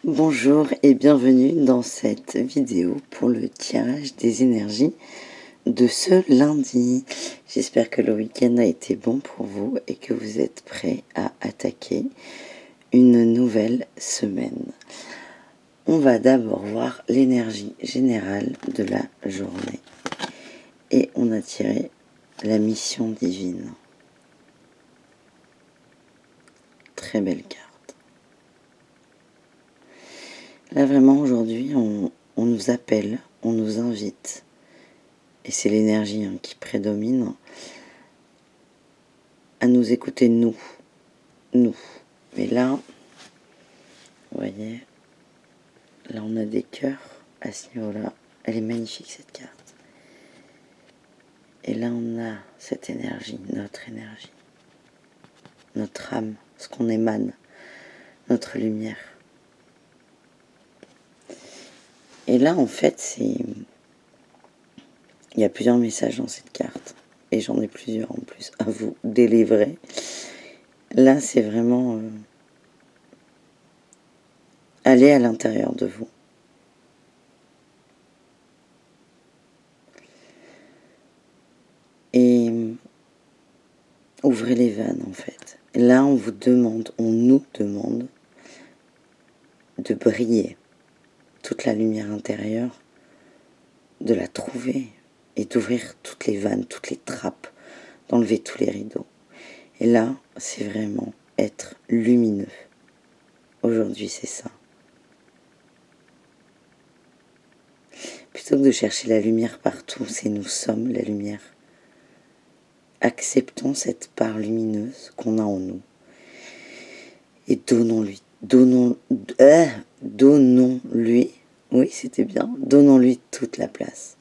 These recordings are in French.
Bonjour et bienvenue dans cette vidéo pour le tirage des énergies de ce lundi. J'espère que le week-end a été bon pour vous et que vous êtes prêts à attaquer une nouvelle semaine. On va d'abord voir l'énergie générale de la journée. Et on a tiré la mission divine. Très belle carte. Là vraiment aujourd'hui on nous appelle, on nous invite. Et c'est l'énergie qui prédomine, à nous écouter nous. Mais là, vous voyez, là on a des cœurs à ce niveau-là. Elle est magnifique cette carte. Et là on a cette énergie, notre âme, ce qu'on émane, notre lumière. Et là en fait, il y a plusieurs messages dans cette carte. Et j'en ai plusieurs en plus à vous délivrer. Là c'est vraiment aller à l'intérieur de vous. Et ouvrez les vannes en fait. Et là on nous demande de briller. Toute la lumière intérieure, de la trouver et d'ouvrir toutes les vannes, toutes les trappes, d'enlever tous les rideaux. Et là, c'est vraiment être lumineux. Aujourd'hui, c'est ça. Plutôt que de chercher la lumière partout, c'est nous sommes la lumière. Acceptons cette part lumineuse qu'on a en nous et donnons-lui, donnons-lui, oui c'était bien, donnons-lui toute la place.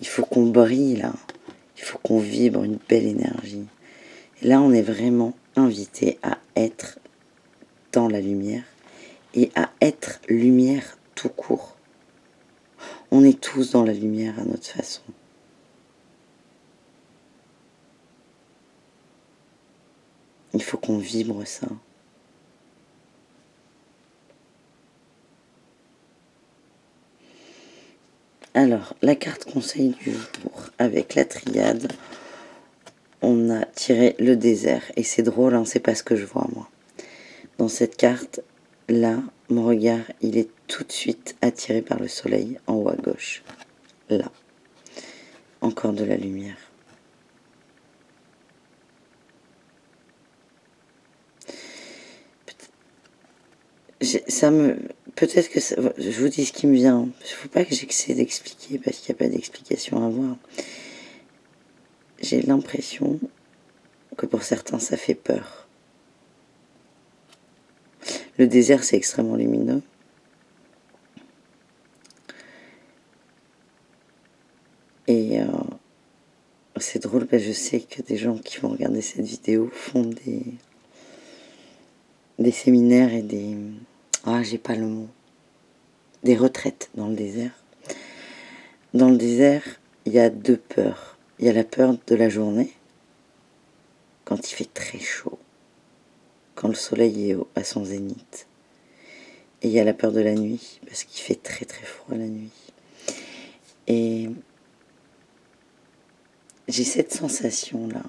Il faut qu'on brille là, il faut qu'on vibre une belle énergie. Et là on est vraiment invité à être dans la lumière et à être lumière tout court. On est tous dans la lumière à notre façon. Il faut qu'on vibre ça. Alors, la carte conseil du jour, avec la triade, on a tiré le désert. Et c'est drôle, hein, c'est pas ce que je vois moi. Dans cette carte, là, mon regard, il est tout de suite attiré par le soleil en haut à gauche. Là. Encore de la lumière. Peut-être que je vous dis ce qui me vient. Il ne faut pas que j'essaie d'expliquer parce qu'il n'y a pas d'explication à avoir. J'ai l'impression que pour certains ça fait peur. Le désert c'est extrêmement lumineux. Et c'est drôle parce que je sais que des gens qui vont regarder cette vidéo font des séminaires et des... Ah, j'ai pas le mot. Des retraites dans le désert. Dans le désert, il y a deux peurs. Il y a la peur de la journée, quand il fait très chaud, quand le soleil est à son zénith. Et il y a la peur de la nuit, parce qu'il fait très très froid la nuit. Et j'ai cette sensation-là.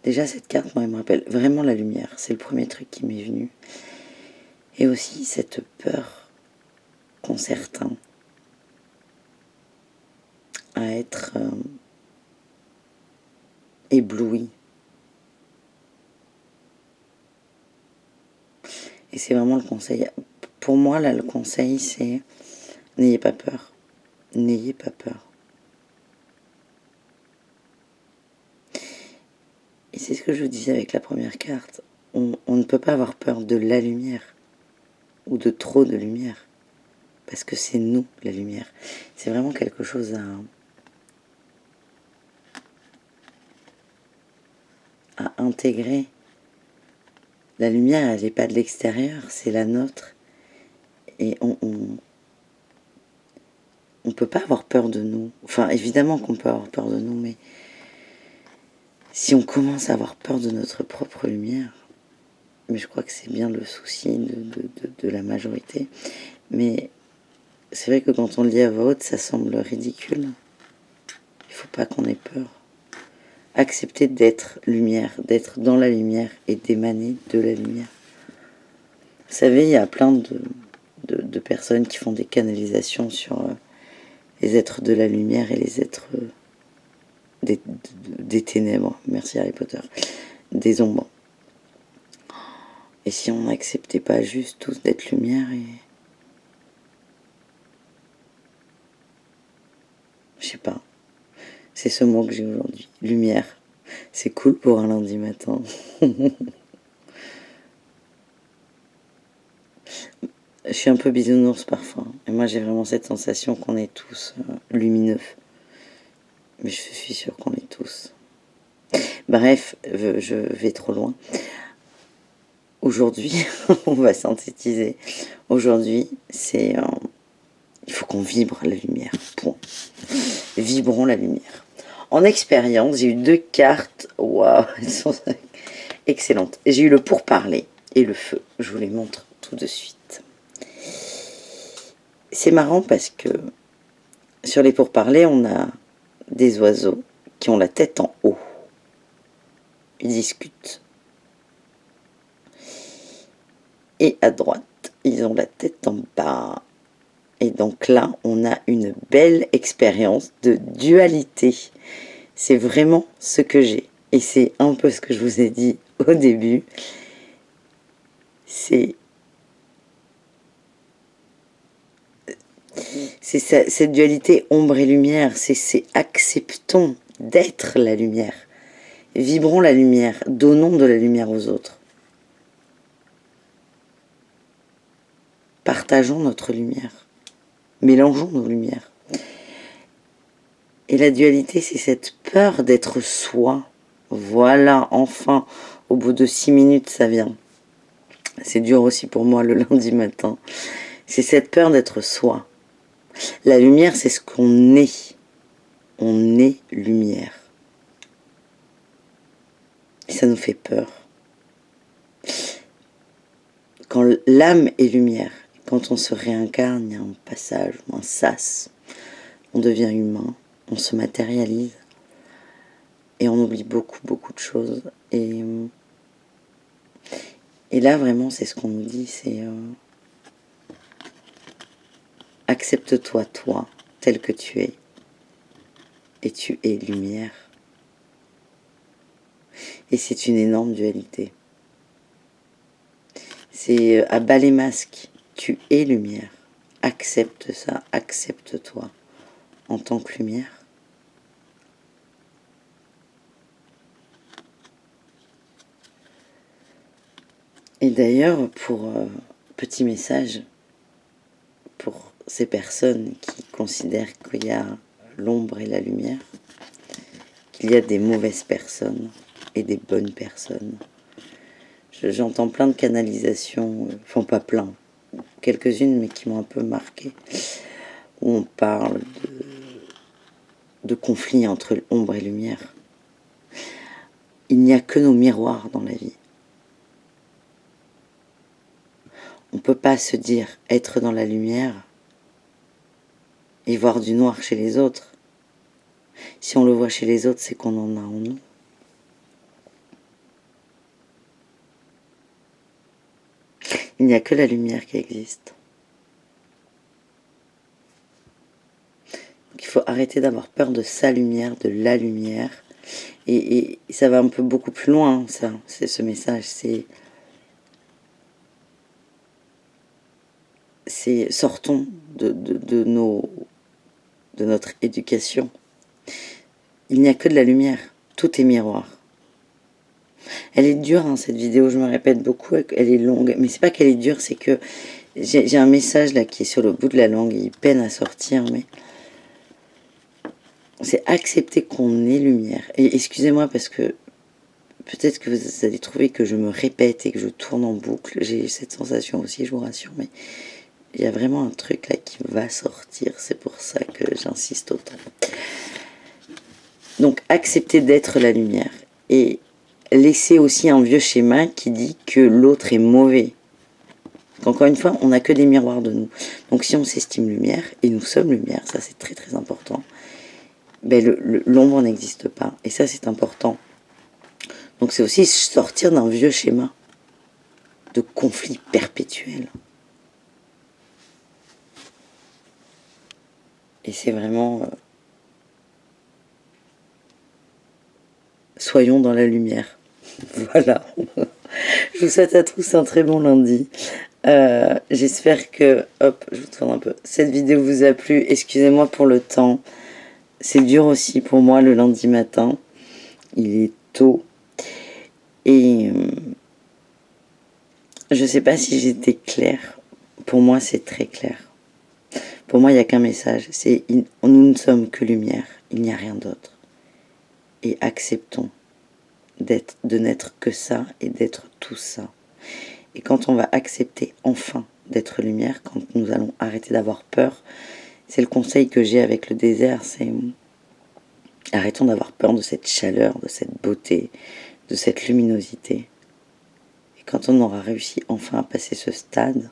Déjà, cette carte, moi, elle me rappelle vraiment la lumière. C'est le premier truc qui m'est venu. Et aussi cette peur qu'ont certains à être éblouis. Et c'est vraiment le conseil. Pour moi, là, le conseil, c'est n'ayez pas peur. N'ayez pas peur. Et c'est ce que je vous disais avec la première carte. On ne peut pas avoir peur de la lumière ou de trop de lumière. Parce que c'est nous, la lumière. C'est vraiment quelque chose à intégrer. La lumière, elle n'est pas de l'extérieur, c'est la nôtre. Et on peut pas avoir peur de nous. Enfin, évidemment qu'on peut avoir peur de nous, mais si on commence à avoir peur de notre propre lumière, mais je crois que c'est bien le souci de la majorité. Mais c'est vrai que quand on le dit à voix haute, ça semble ridicule. Il ne faut pas qu'on ait peur. Accepter d'être lumière, d'être dans la lumière et d'émaner de la lumière. Vous savez, il y a plein de personnes qui font des canalisations sur les êtres de la lumière et les êtres des ténèbres. Merci Harry Potter. Des ombres. Et si on n'acceptait pas juste tous d'être lumière et... Je sais pas. C'est ce mot que j'ai aujourd'hui. Lumière. C'est cool pour un lundi matin. Je suis un peu bisounours parfois. Et moi, j'ai vraiment cette sensation qu'on est tous lumineux. Mais je suis sûre qu'on est tous. Bref, je vais trop loin. Aujourd'hui, on va synthétiser. Aujourd'hui, c'est... il faut qu'on vibre la lumière. Point. Vibrons la lumière. En expérience, j'ai eu 2 cartes. Waouh, elles sont excellentes. J'ai eu le pourparler et le feu. Je vous les montre tout de suite. C'est marrant parce que sur les pourparlers, on a des oiseaux qui ont la tête en haut. Ils discutent. Et à droite, ils ont la tête en bas. Et donc là, on a une belle expérience de dualité. C'est vraiment ce que j'ai. Et c'est un peu ce que je vous ai dit au début. C'est cette dualité ombre et lumière. C'est acceptons d'être la lumière. Vibrons la lumière. Donnons de la lumière aux autres. Partageons notre lumière. Mélangeons nos lumières. Et la dualité, c'est cette peur d'être soi. Voilà, enfin, au bout de 6 minutes, ça vient. C'est dur aussi pour moi le lundi matin. C'est cette peur d'être soi. La lumière, c'est ce qu'on est. On est lumière. Et ça nous fait peur. Quand l'âme est lumière, quand on se réincarne, il y a un passage, un sas. On devient humain, on se matérialise. Et on oublie beaucoup, beaucoup de choses. Et là, vraiment, c'est ce qu'on nous dit, c'est... accepte-toi, toi, tel que tu es. Et tu es lumière. Et c'est une énorme dualité. C'est à bas les masques, tu es lumière. Accepte ça, accepte-toi en tant que lumière. Et d'ailleurs, pour petit message, pour ces personnes qui considèrent qu'il y a l'ombre et la lumière, qu'il y a des mauvaises personnes et des bonnes personnes. J'entends plein de canalisations, enfin pas plein, quelques-unes, mais qui m'ont un peu marqué, où on parle de conflits entre ombre et lumière. Il n'y a que nos miroirs dans la vie. On ne peut pas se dire être dans la lumière et voir du noir chez les autres. Si on le voit chez les autres, c'est qu'on en a en nous. Il n'y a que la lumière qui existe. Donc il faut arrêter d'avoir peur de sa lumière, de la lumière. Et ça va un peu beaucoup plus loin, ça. C'est ce message, c'est sortons de notre éducation. Il n'y a que de la lumière. Tout est miroir. Elle est dure, hein, cette vidéo, je me répète beaucoup, elle est longue. Mais c'est pas qu'elle est dure, c'est que j'ai un message là qui est sur le bout de la langue, il peine à sortir, mais c'est accepter qu'on est lumière. Et excusez-moi parce que peut-être que vous allez trouver que je me répète et que je tourne en boucle. J'ai cette sensation aussi, je vous rassure, mais il y a vraiment un truc là qui va sortir. C'est pour ça que j'insiste autant. Donc, accepter d'être la lumière. Et laisser aussi un vieux schéma qui dit que l'autre est mauvais. Encore une fois, on n'a que des miroirs de nous. Donc si on s'estime lumière, et nous sommes lumière, ça c'est très très important, ben l'ombre n'existe pas. Et ça c'est important. Donc c'est aussi sortir d'un vieux schéma de conflit perpétuel. Et c'est vraiment... soyons dans la lumière. Voilà. Je vous souhaite à tous un très bon lundi. J'espère que... Hop, je vous tourne un peu. Cette vidéo vous a plu. Excusez-moi pour le temps. C'est dur aussi pour moi le lundi matin. Il est tôt. Et je sais pas si j'étais claire. Pour moi, c'est très clair. Pour moi, il n'y a qu'un message. C'est nous ne sommes que lumière. Il n'y a rien d'autre. Et acceptons de n'être que ça et d'être tout ça. Et quand on va accepter enfin d'être lumière, quand nous allons arrêter d'avoir peur, c'est le conseil que j'ai avec le désert, c'est arrêtons d'avoir peur de cette chaleur, de cette beauté, de cette luminosité. Et quand on aura réussi enfin à passer ce stade,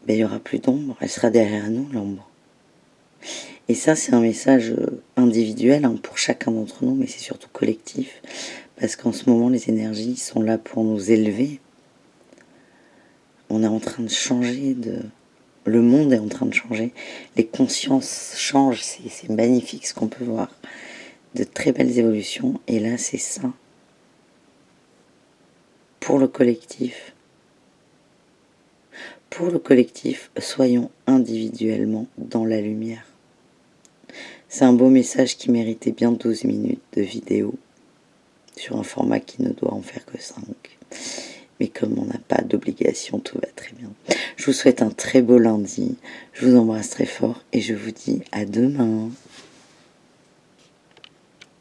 ben, il n'y aura plus d'ombre, elle sera derrière nous, l'ombre. Et ça, c'est un message individuel hein, pour chacun d'entre nous, mais c'est surtout collectif. Parce qu'en ce moment, les énergies sont là pour nous élever. On est en train de changer, le monde est en train de changer. Les consciences changent, c'est magnifique ce qu'on peut voir. De très belles évolutions, et là, c'est ça. Pour le collectif. Pour le collectif, soyons individuellement dans la lumière. C'est un beau message qui méritait bien 12 minutes de vidéo sur un format qui ne doit en faire que 5. Mais comme on n'a pas d'obligation, tout va très bien. Je vous souhaite un très beau lundi. Je vous embrasse très fort et je vous dis à demain.